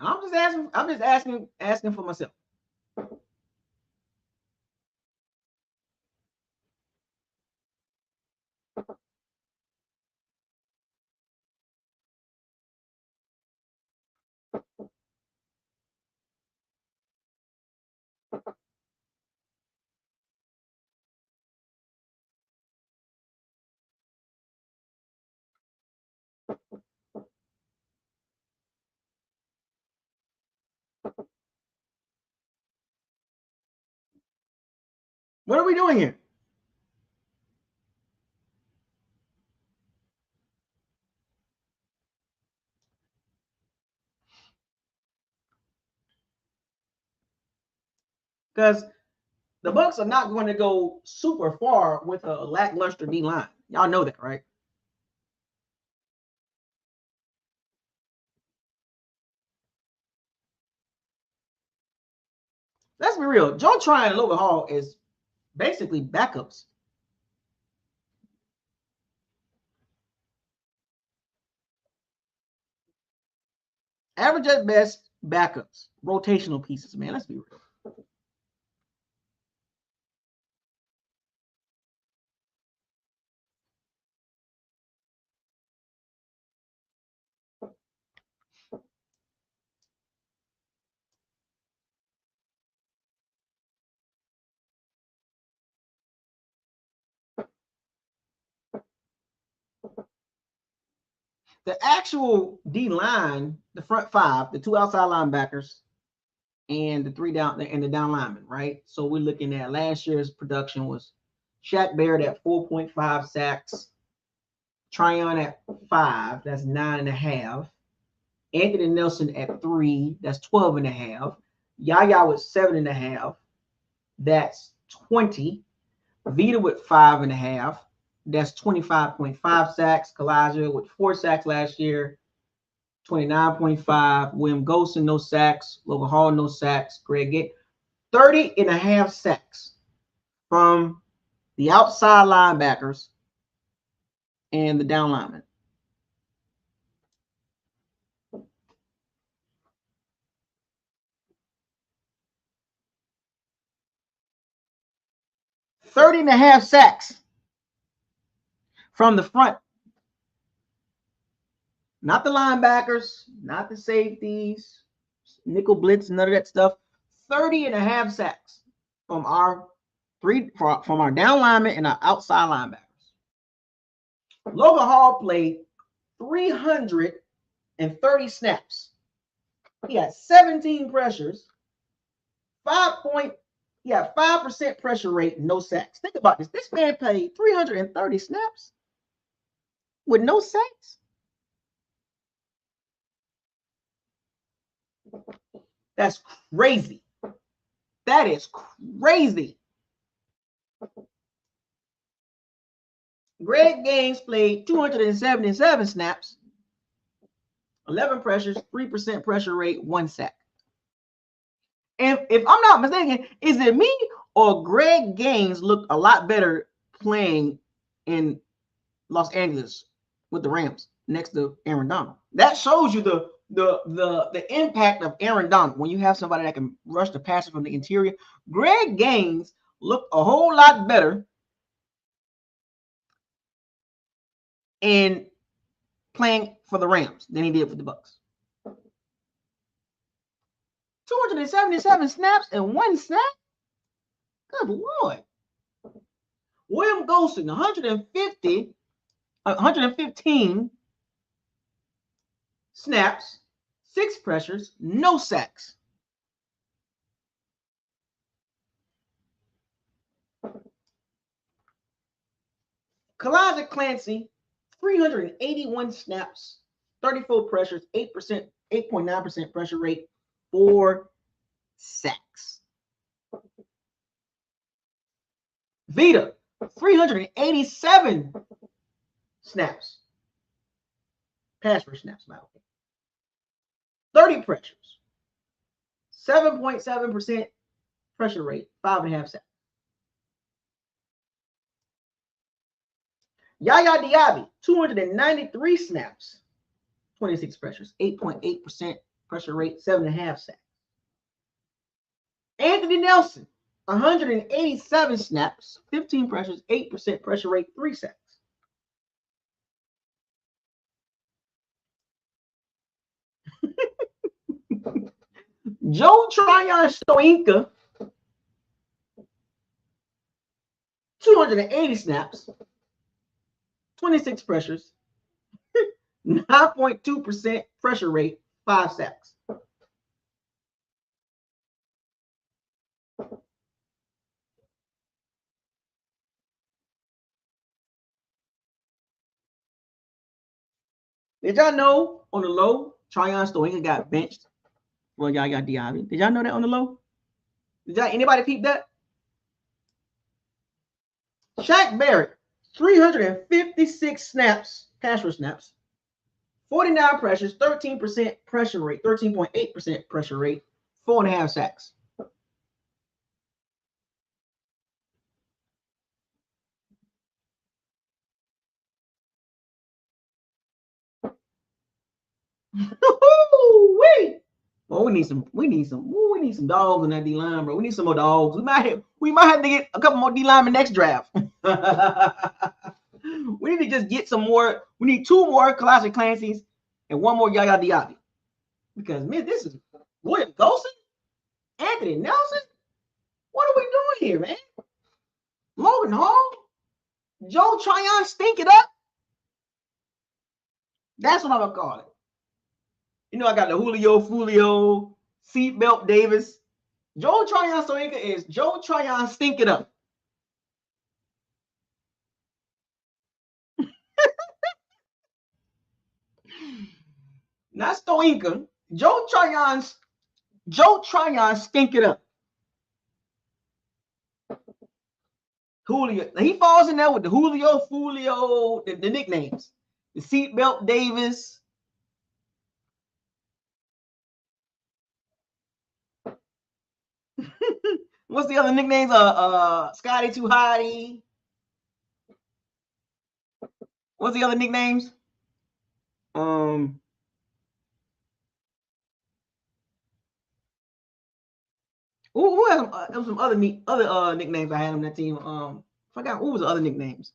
S1: I'm just asking for myself. What are we doing here? Because the Bucks are not going to go super far with a lackluster D-line. Y'all know that, right? Let's be real. Joe Tryon and Logan Hall is basically backups. Average at best, backups, rotational pieces, man. Let's be real. The actual D line, the front five, the two outside linebackers, and the three down and the down linemen, right? So we're looking at last year's production was Shaq Barrett at 4.5 sacks, Tryon at 5, that's 9.5. Anthony Nelson at 3, that's 12.5. Yaya with 7.5, that's 20. Vita with 5.5, that's 25.5 sacks. Kalijah with 4 sacks last year, 29.5. William Golson, no sacks. Logan Hall, no sacks. Greg Gate, 30.5 sacks from the outside linebackers and the down linemen. Thirty and a half sacks from the front. Not the linebackers, not the safeties, nickel blitz, none of that stuff. 30.5 sacks from our down linemen and our outside linebackers. Logan Hall played 330 snaps. He had 17 pressures, 5% pressure rate, no sacks. Think about this. This man played 330 snaps with no sacks. That's crazy. That is crazy. Greg Gaines played 277 snaps 11 pressures, 3% pressure rate, 1 sack. And if I'm not mistaken, is it me or Greg Gaines looked a lot better playing in Los Angeles with the Rams next to Aaron Donald? That shows you the impact of Aaron Donald when you have somebody that can rush the passer from the interior. Greg Gaines looked a whole lot better in playing for the Rams than he did for the Bucs. 277 snaps and 1 sack? Good Lord. William Golson, 115 snaps, 6 pressures, no sacks. Kalijah Clancy, 381 snaps, 34 pressures, 8.9% pressure rate, 4 sacks. Vita, 387 snaps. Pass rush snaps, by the way. 30 pressures, 7.7% pressure rate, 5.5 sacks. Yaya Diaby, 293 snaps, 26 pressures, 8.8% pressure rate, 7.5 sacks. Anthony Nelson, 187 snaps, 15 pressures, 8% pressure rate, 3 sacks. Tryon Shoyinka, 280 snaps, 26 pressures, 9.2% pressure rate, 5 sacks. Did y'all know on the low, Tryon Shoyinka got benched? Well, y'all got Diaby. Did y'all know that on the low? Did y'all anybody peep that? Shaq Barrett, 356 snaps, pass rush snaps, 49 pressures, 13% pressure rate, 13.8% pressure rate, 4.5 sacks. Wait. Well, we need some dogs on that D line, bro. We need some more dogs. We might have to get a couple more D linemen next draft. We need to just get some more. We need 2 more Kalijah Clancy's and 1 more Yaya Diaby. Because man, this is William Golson, Anthony Nelson. What are we doing here, man? Logan Hall, Joe Tryon, stink it up. That's what I'm gonna call it. You know, I got the Julio Fulio, Seatbelt Davis. Joe Tryon Shoyinka is Joe Tryon, stink it up. Not Shoyinka. Joe Tryon, stink it up. Julio, he falls in there with the Julio Fulio, the nicknames, the Seatbelt Davis. What's the other nicknames? Scotty Too Hottie. What's the other nicknames? Who has some other nicknames I had on that team? Forgot what was the other nicknames.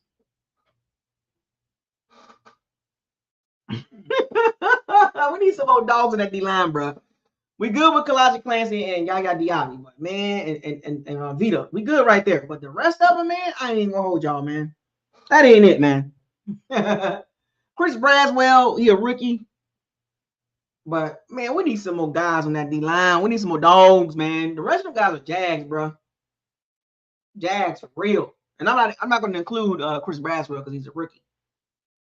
S1: We need some more dogs in that D line, bro. We good with Kalijah Clancy and Yaya Diaby, but man, and Vita, we good right there. But the rest of them, man, I ain't even gonna hold y'all, man. That ain't it, man. Chris Braswell, he a rookie. But man, we need some more guys on that D line. We need some more dogs, man. The rest of them guys are Jags, bro. Jags for real. And I'm not going to include Chris Braswell because he's a rookie.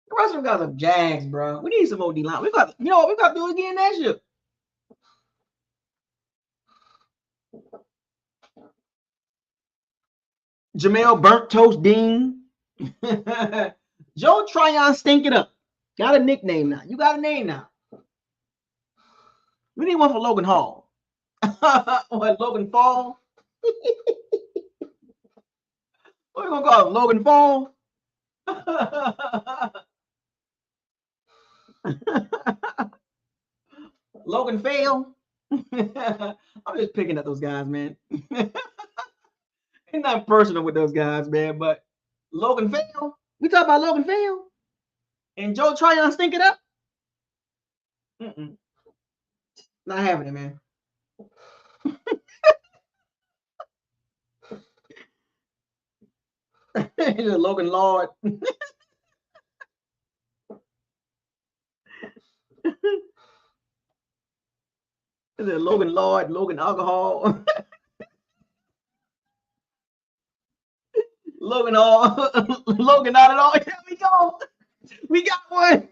S1: The rest of them guys are Jags, bro. We need some more D line. We got to do it again next year. Jamel Burnt Toast Dean. Joe Tryon, stink it up. Got a nickname now. You got a name now. We need one for Logan Hall. What, Logan Fall? What are we gonna call him? Logan Fall? Logan Fail? I'm just picking at those guys, man. It's not personal with those guys, man, but Logan Fail? We talk about Logan Fail? And Joe Tryon stink it up? Mm-mm. Not having it, man. Logan Lord. Is it Logan Lord, Logan Alcohol, Logan All, Logan Not at All? Here we go. We got one.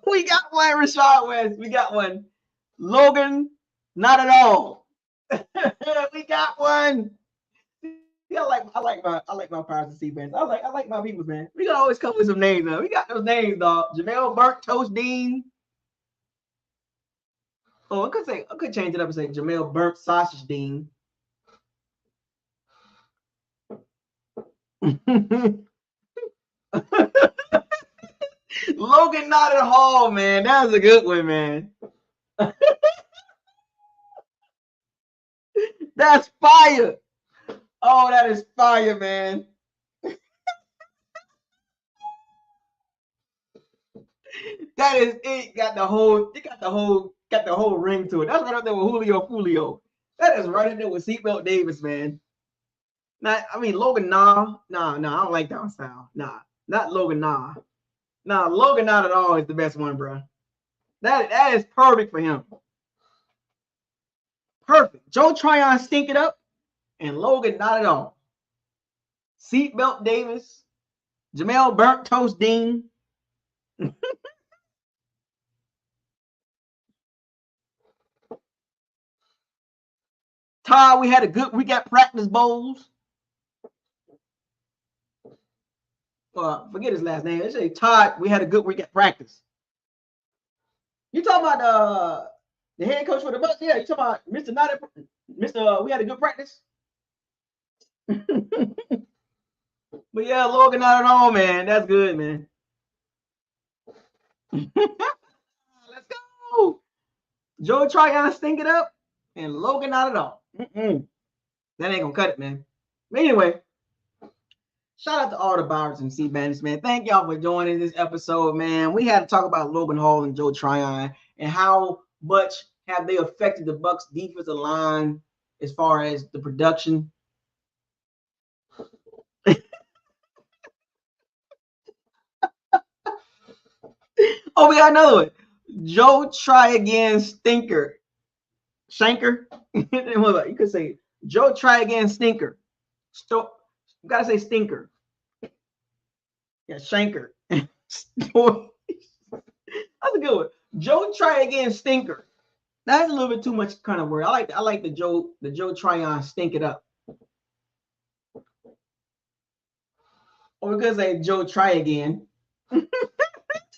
S1: We got one, Rashad West. We got one. Logan Not at All. We got one. Yeah, I like my Pirates and Sea bands. I like my people, man. We gotta always come with some names, man. We got those names, dog. Jamel Burnt Toast Dean. Oh, I could change it up and say Jamel Burnt Sausage Dean. Logan Not at All, man. That's a good one, man. That's fire. Oh, that is fire, man. That is it. Got the whole ring to it. That's right up there with Julio. That is right up there with Seatbelt Davis, man. I mean Logan, I don't like that style. Nah, not Logan, Logan Not at All is the best one, bro. That is perfect for him. Perfect. Joe Tryon stink it up, and Logan Not at All. Seatbelt Davis, Jamel Burnt Toast Dean. Todd, we had a good week at practice bowls. Forget his last name. Let's say Todd, we had a good week at practice. You talking about the head coach for the Bucs? Yeah, you talking about Mr. Not Mr. We had a good practice. But yeah, Logan Not at All, man. That's good, man. Let's go. Joe Tryon stink it up, and Logan Not at All. That ain't gonna cut it, man. But anyway, shout out to all the buyers and C-Bandits, man. Thank y'all for joining this episode, man. We had to talk about Logan Hall and Joe Tryon and how much have they affected the Bucs defensive line as far as the production. Oh, we got another one. Joe Try Again Stinker. Shanker. You could say Joe Try Again Stinker. You gotta say stinker. Yeah, Shanker. That's a good one. Joe Try Again Stinker. That's a little bit too much kind of word. I like the Joe Tryon stink it up. Or we could say Joe Try Again.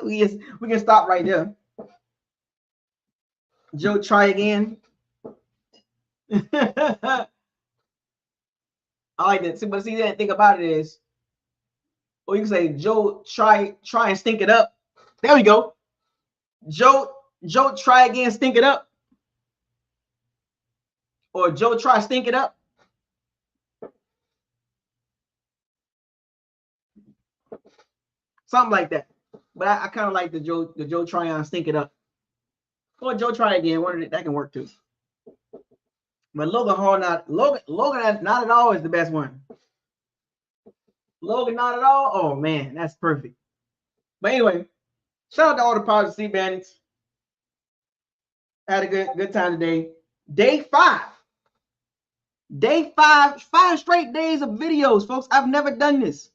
S1: we can stop right there. Joe Try Again. I like that. But see, that thing about it is, or you can say Joe try and stink it up. There we go. Joe Try Again Stink It Up. Or Joe Try Stink It Up. Something like that. But I kind of like the Joe Tryon Stink It Up. Or Joe Try Again. That can work too. But Logan Hall Logan Not at All is the best one. Logan Not at All. Oh man, that's perfect. But anyway, shout out to all the Pirates and Sea Bandits. Had a good time today. Day 5. Day 5 straight days of videos, folks. I've never done this.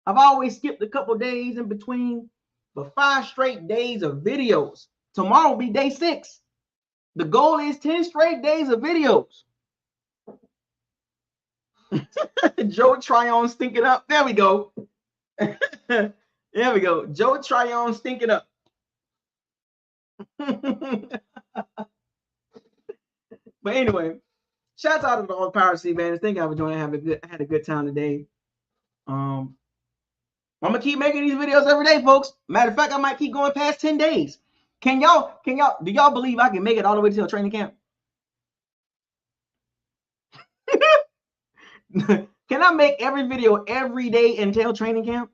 S1: I've always skipped a couple days in between, but 5 straight days of videos. Tomorrow will be day 6. The goal is 10 straight days of videos. Joe Tryon Stink It Up. There we go. There we go. Joe Tryon Stink It Up. But anyway, shouts out to all the Power C man. I think I was enjoying. I had a good time today. I'm gonna keep making these videos every day, folks. Matter of fact, I might keep going past 10 days. Do y'all believe I can make it all the way to training camp? Can I make every video every day until training camp?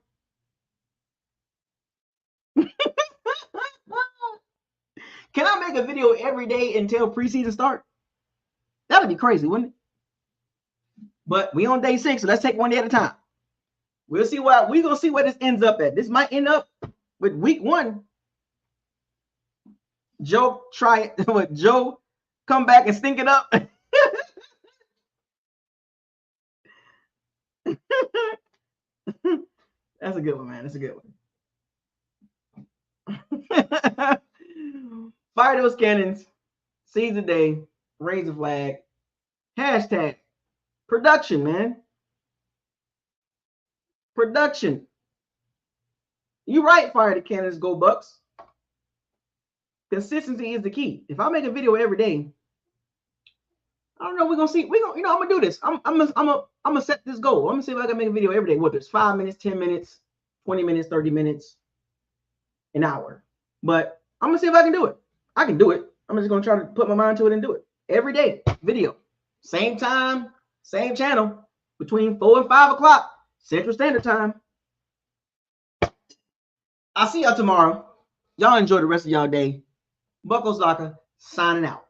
S1: Can I make a video every day until preseason start? That'd be crazy, wouldn't it? But we on day 6, so let's take one day at a time. We're gonna see where this ends up at. This might end up with week 1. Joe come back and stink it up. That's a good one, man. That's a good one. Fire those cannons. Seize the day. Raise the flag. Hashtag production, man. Production. You right, fire the cannons, go Bucks. Consistency is the key. If I make a video every day, I don't know. We're gonna see. I'm gonna do this. I'm gonna set this goal. I'm gonna see if I can make a video every day. Whether it's 5 minutes, 10 minutes, 20 minutes, 30 minutes, an hour. But I'm gonna see if I can do it. I can do it. I'm just gonna try to put my mind to it and do it every day. Video, same time, same channel, between 4 and 5 o'clock Central Standard Time. I'll see y'all tomorrow. Y'all enjoy the rest of y'all day. BucosLocker signing out.